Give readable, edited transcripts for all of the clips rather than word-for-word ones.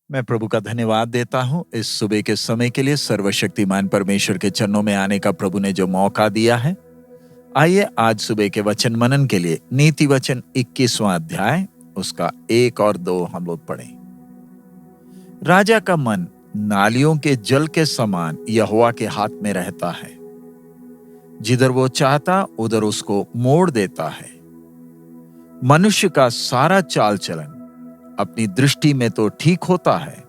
मैं प्रभु का धन्यवाद देता हूं इस सुबह के समय के लिए। सर्वशक्तिमान परमेश्वर के चरणों में आने का प्रभु ने जो मौका दिया है। आइए आज सुबह के वचन मनन के लिए नीति वचन 21वां अध्याय उसका 1 और 2 हम लोग पढ़ें। राजा का मन नालियों के जल के समान यहोवा के हाथ में रहता है। जिधर वो चाहता उधर उसको मोड़ देता है। मनुष्य का सारा चाल चलन अपनी दृष्टि में तो ठीक होता है,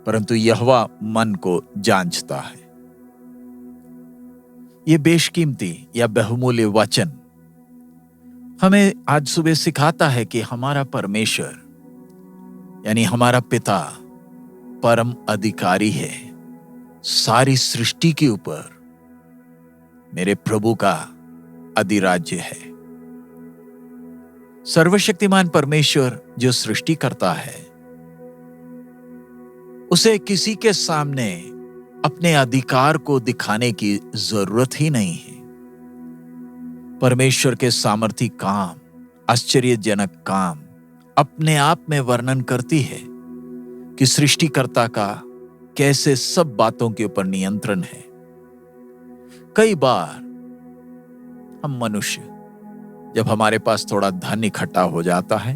परंतु यहोवा मन को जांचता है। ये बेशकीमती या बहुमूल्य वचन हमें आज सुबह सिखाता है कि हमारा परमेश्वर यानी हमारा पिता परम अधिकारी है। सारी सृष्टि के ऊपर मेरे प्रभु का अधिराज्य है। सर्वशक्तिमान परमेश्वर जो सृष्टि करता है, उसे किसी के सामने अपने अधिकार को दिखाने की जरूरत ही नहीं है। परमेश्वर के सामर्थी काम, आश्चर्यजनक काम अपने आप में वर्णन करती है कि सृष्टिकर्ता का कैसे सब बातों के ऊपर नियंत्रण है। कई बार हम मनुष्य जब हमारे पास थोड़ा धन इकट्ठा हो जाता है,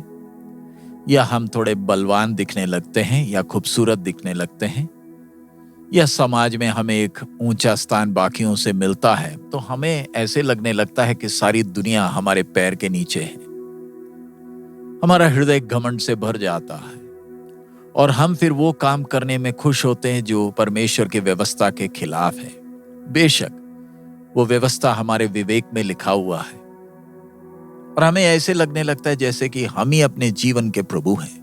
या हम थोड़े बलवान दिखने लगते हैं, या खूबसूरत दिखने लगते हैं, या समाज में हमें एक ऊंचा स्थान बाकियों से मिलता है, तो हमें ऐसे लगने लगता है कि सारी दुनिया हमारे पैर के नीचे है। हमारा हृदय घमंड से भर जाता है और हम फिर वो काम करने में खुश होते हैं जो परमेश्वर की व्यवस्था के खिलाफ है। बेशक वो व्यवस्था हमारे विवेक में लिखा हुआ है और हमें ऐसे लगने लगता है जैसे कि हम ही अपने जीवन के प्रभु हैं।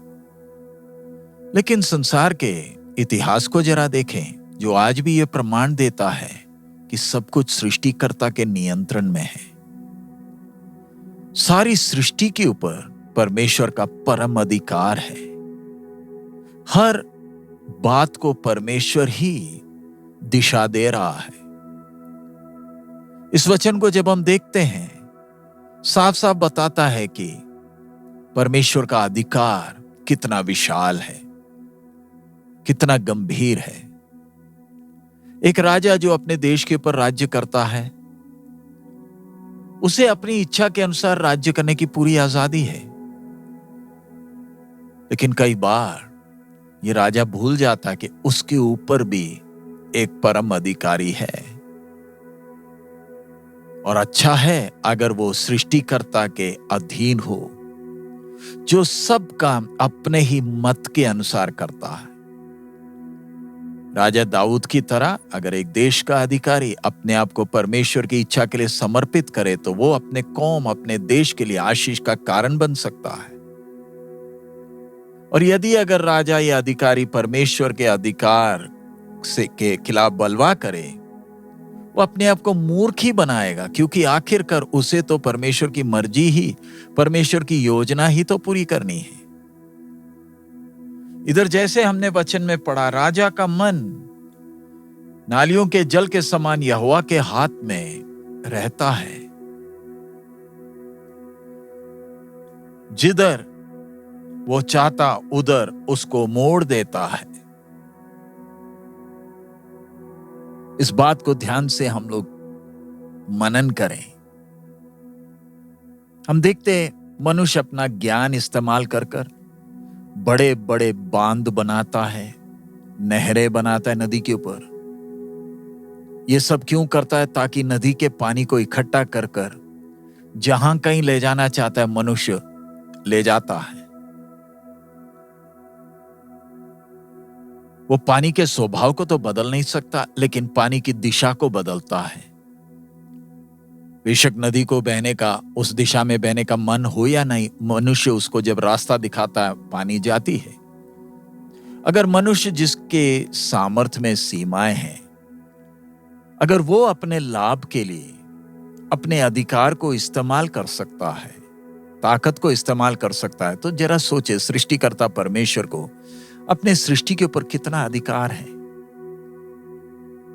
लेकिन संसार के इतिहास को जरा देखें, जो आज भी यह प्रमाण देता है कि सब कुछ सृष्टिकर्ता के नियंत्रण में है। सारी सृष्टि के ऊपर परमेश्वर का परम अधिकार है। हर बात को परमेश्वर ही दिशा दे रहा है। इस वचन को जब हम देखते हैं, साफ साफ बताता है कि परमेश्वर का अधिकार कितना विशाल है, कितना गंभीर है। एक राजा जो अपने देश के ऊपर राज्य करता है, उसे अपनी इच्छा के अनुसार राज्य करने की पूरी आजादी है। लेकिन कई बार यह राजा भूल जाता है कि उसके ऊपर भी एक परम अधिकारी है। और अच्छा है अगर वो सृष्टिकर्ता के अधीन हो, जो सब काम अपने ही मत के अनुसार करता है। राजा दाऊद की तरह अगर एक देश का अधिकारी अपने आप को परमेश्वर की इच्छा के लिए समर्पित करे, तो वो अपने कौम, अपने देश के लिए आशीष का कारण बन सकता है। और यदि अगर राजा या अधिकारी परमेश्वर के अधिकार से के खिलाफ बलवा करे, वो अपने आप को मूर्ख ही बनाएगा, क्योंकि आखिरकार उसे तो परमेश्वर की मर्जी ही, परमेश्वर की योजना ही तो पूरी करनी है। इधर जैसे हमने वचन में पढ़ा, राजा का मन नालियों के जल के समान यहोवा के हाथ में रहता है। जिधर वो चाहता उधर उसको मोड़ देता है। इस बात को ध्यान से हम लोग मनन करें। हम देखते हैं मनुष्य अपना ज्ञान इस्तेमाल कर कर बड़े बड़े बांध बनाता है, नहरें बनाता है नदी के ऊपर। ये सब क्यों करता है? ताकि नदी के पानी को इकट्ठा कर कर जहां कहीं ले जाना चाहता है मनुष्य ले जाता है। वो पानी के स्वभाव को तो बदल नहीं सकता, लेकिन पानी की दिशा को बदलता है। बेशक नदी को बहने का, उस दिशा में बहने का मन हो या नहीं, मनुष्य उसको जब रास्ता दिखाता है, पानी जाती है। अगर मनुष्य जिसके सामर्थ्य में सीमाएं हैं, अगर वो अपने लाभ के लिए अपने अधिकार को इस्तेमाल कर सकता है, ताकत को इस्तेमाल कर सकता है, तो जरा सोचे सृष्टिकर्ता परमेश्वर को अपने सृष्टि के ऊपर कितना अधिकार है।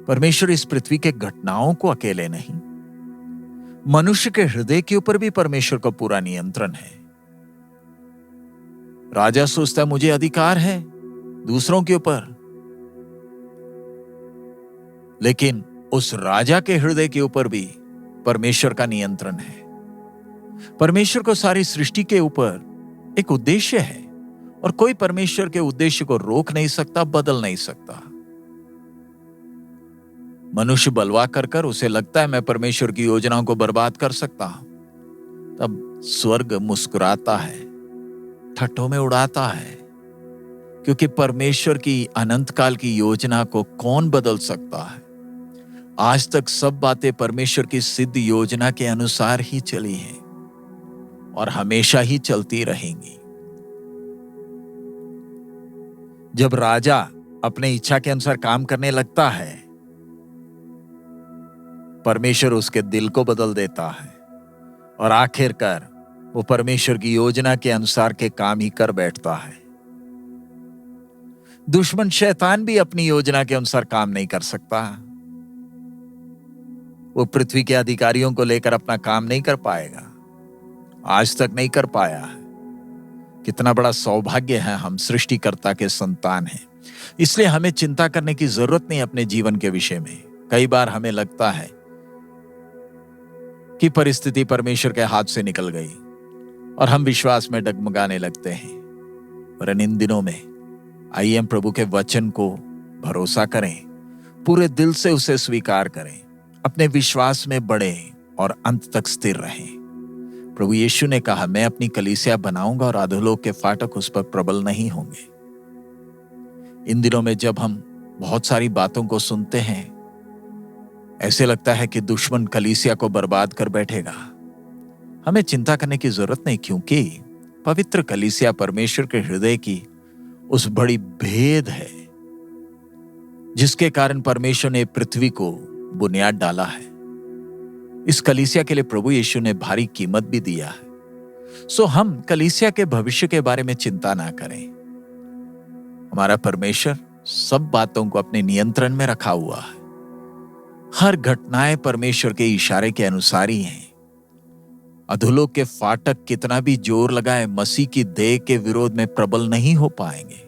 परमेश्वर इस पृथ्वी के घटनाओं को अकेले नहीं, मनुष्य के हृदय के ऊपर भी परमेश्वर का पूरा नियंत्रण है। राजा सोचता है मुझे अधिकार है, दूसरों के ऊपर, लेकिन उस राजा के हृदय के ऊपर भी परमेश्वर का नियंत्रण है। परमेश्वर को सारी सृष्टि के ऊपर एक उद्देश्य है और कोई परमेश्वर के उद्देश्य को रोक नहीं सकता, बदल नहीं सकता। मनुष्य बलवा कर उसे लगता है मैं परमेश्वर की योजनाओं को बर्बाद कर सकता हूं, तब स्वर्ग मुस्कुराता है, ठट्ठों में उड़ाता है, क्योंकि परमेश्वर की अनंत काल की योजना को कौन बदल सकता है। आज तक सब बातें परमेश्वर की सिद्ध योजना के अनुसार ही चली हैं और हमेशा ही चलती रहेंगी। जब राजा अपने इच्छा के अनुसार काम करने लगता है, परमेश्वर उसके दिल को बदल देता है और आखिरकार वो परमेश्वर की योजना के अनुसार के काम ही कर बैठता है। दुश्मन शैतान भी अपनी योजना के अनुसार काम नहीं कर सकता। वो पृथ्वी के अधिकारियों को लेकर अपना काम नहीं कर पाएगा, आज तक नहीं कर पाया है। कितना बड़ा सौभाग्य है, हम सृष्टिकर्ता के संतान हैं, इसलिए हमें चिंता करने की जरूरत नहीं अपने जीवन के विषय में। कई बार हमें लगता है कि परिस्थिति परमेश्वर के हाथ से निकल गई और हम विश्वास में डगमगाने लगते हैं। पर इन दिनों में आइए हम प्रभु के वचन को भरोसा करें, पूरे दिल से उसे स्वीकार करें, अपने विश्वास में बढ़ें और अंत तक स्थिर रहें। प्रभु यीशु ने कहा, मैं अपनी कलीसिया बनाऊंगा और अधोलोक के फाटक उस पर प्रबल नहीं होंगे। इन दिनों में जब हम बहुत सारी बातों को सुनते हैं, ऐसे लगता है कि दुश्मन कलीसिया को बर्बाद कर बैठेगा। हमें चिंता करने की जरूरत नहीं, क्योंकि पवित्र कलीसिया परमेश्वर के हृदय की उस बड़ी भेद है जिसके कारण परमेश्वर ने पृथ्वी को बुनियाद डाला है। इस कलीसिया के लिए प्रभु यीशु ने भारी कीमत भी दिया है। सो हम कलीसिया के भविष्य के बारे में चिंता ना करें। हमारा परमेश्वर सब बातों को अपने नियंत्रण में रखा हुआ है। हर घटनाएं परमेश्वर के इशारे के अनुसार ही हैं। अधोलोक के फाटक कितना भी जोर लगाए, मसीह की देह के विरोध में प्रबल नहीं हो पाएंगे।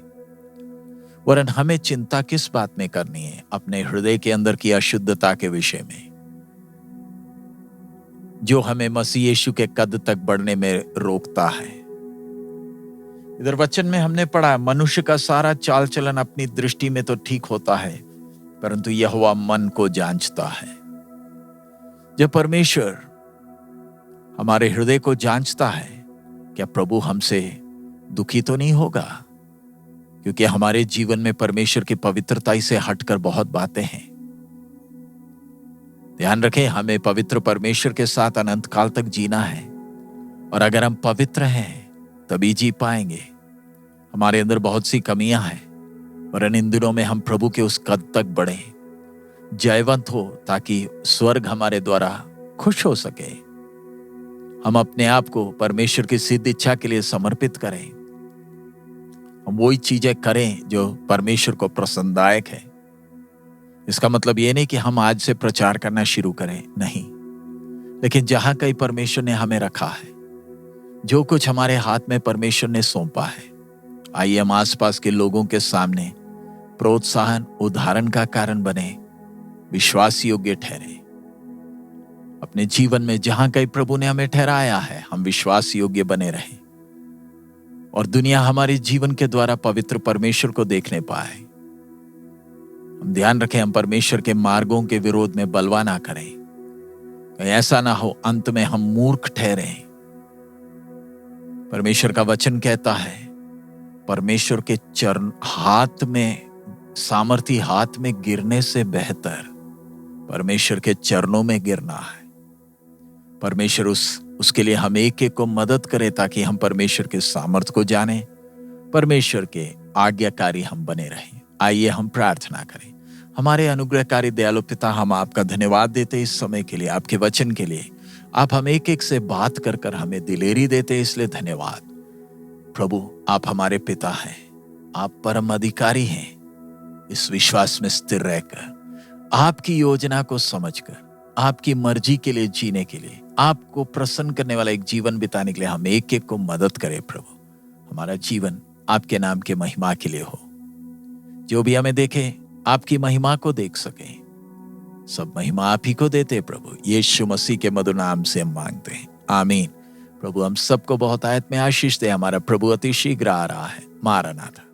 वरन हमें चिंता किस बात में करनी है? अपने हृदय के अंदर की अशुद्धता के विषय में, जो हमें मसीह यीशु के कद तक बढ़ने में रोकता है। इधर वचन में हमने पढ़ा, मनुष्य का सारा चाल चलन अपनी दृष्टि में तो ठीक होता है, परंतु यहोवा मन को जांचता है। जब परमेश्वर हमारे हृदय को जांचता है, क्या प्रभु हमसे दुखी तो नहीं होगा? क्योंकि हमारे जीवन में परमेश्वर की पवित्रता से हटकर बहुत बातें हैं। ध्यान रखें, हमें पवित्र परमेश्वर के साथ अनंत काल तक जीना है, और अगर हम पवित्र हैं तभी जी पाएंगे। हमारे अंदर बहुत सी कमियां हैं, पर इन दिनों में हम प्रभु के उस कद तक बढ़े, जयवंत हो, ताकि स्वर्ग हमारे द्वारा खुश हो सके। हम अपने आप को परमेश्वर की सिद्ध इच्छा के लिए समर्पित करें। हम वही चीजें करें जो परमेश्वर को प्रसन्नदायक है। इसका मतलब ये नहीं कि हम आज से प्रचार करना शुरू करें, नहीं, लेकिन जहां कहीं परमेश्वर ने हमें रखा है, जो कुछ हमारे हाथ में परमेश्वर ने सौंपा है, आइए हम आसपास के लोगों के सामने प्रोत्साहन, उदाहरण का कारण बने, विश्वास योग्य ठहरे। अपने जीवन में जहां कहीं प्रभु ने हमें ठहराया है, हम विश्वास योग्य बने रहें और दुनिया हमारे जीवन के द्वारा पवित्र परमेश्वर को देखने पाए। हम ध्यान रखें, हम परमेश्वर के मार्गों के विरोध में बलवा ना करें। ऐसा ना हो अंत में हम मूर्ख ठहरे। परमेश्वर का वचन कहता है, परमेश्वर के चरण हाथ में, सामर्थी हाथ में गिरने से बेहतर परमेश्वर के चरणों में गिरना है। परमेश्वर उसके लिए हम एक एक को मदद करे, ताकि हम परमेश्वर के सामर्थ को जाने, परमेश्वर के आज्ञाकारी हम बने रहें। आइए हम प्रार्थना करें। हमारे अनुग्रहकारी दयालु पिता, हम आपका धन्यवाद देते इस समय के लिए, आपके वचन के लिए। आप हम एक एक से बात कर कर हमें दिलेरी देते, इसलिए धन्यवाद। प्रभु, आप हमारे पिता हैं, आप परम अधिकारी हैं। इस विश्वास में स्थिर रहकर, आपकी योजना को समझकर, आपकी मर्जी के लिए जीने के लिए, आपको प्रसन्न करने वाला एक जीवन बिताने के लिए हम एक एक को मदद करें। प्रभु, हमारा जीवन आपके नाम के महिमा के लिए हो। जो भी हमें देखे आपकी महिमा को देख सके। सब महिमा आप ही को देते प्रभु, यीशु मसीह के मधुर नाम से हम मांगते हैं, आमीन। प्रभु हम सबको बहुत आयत में आशीष दे। हमारा प्रभु अति शीघ्र आ रहा है। मारनाथा।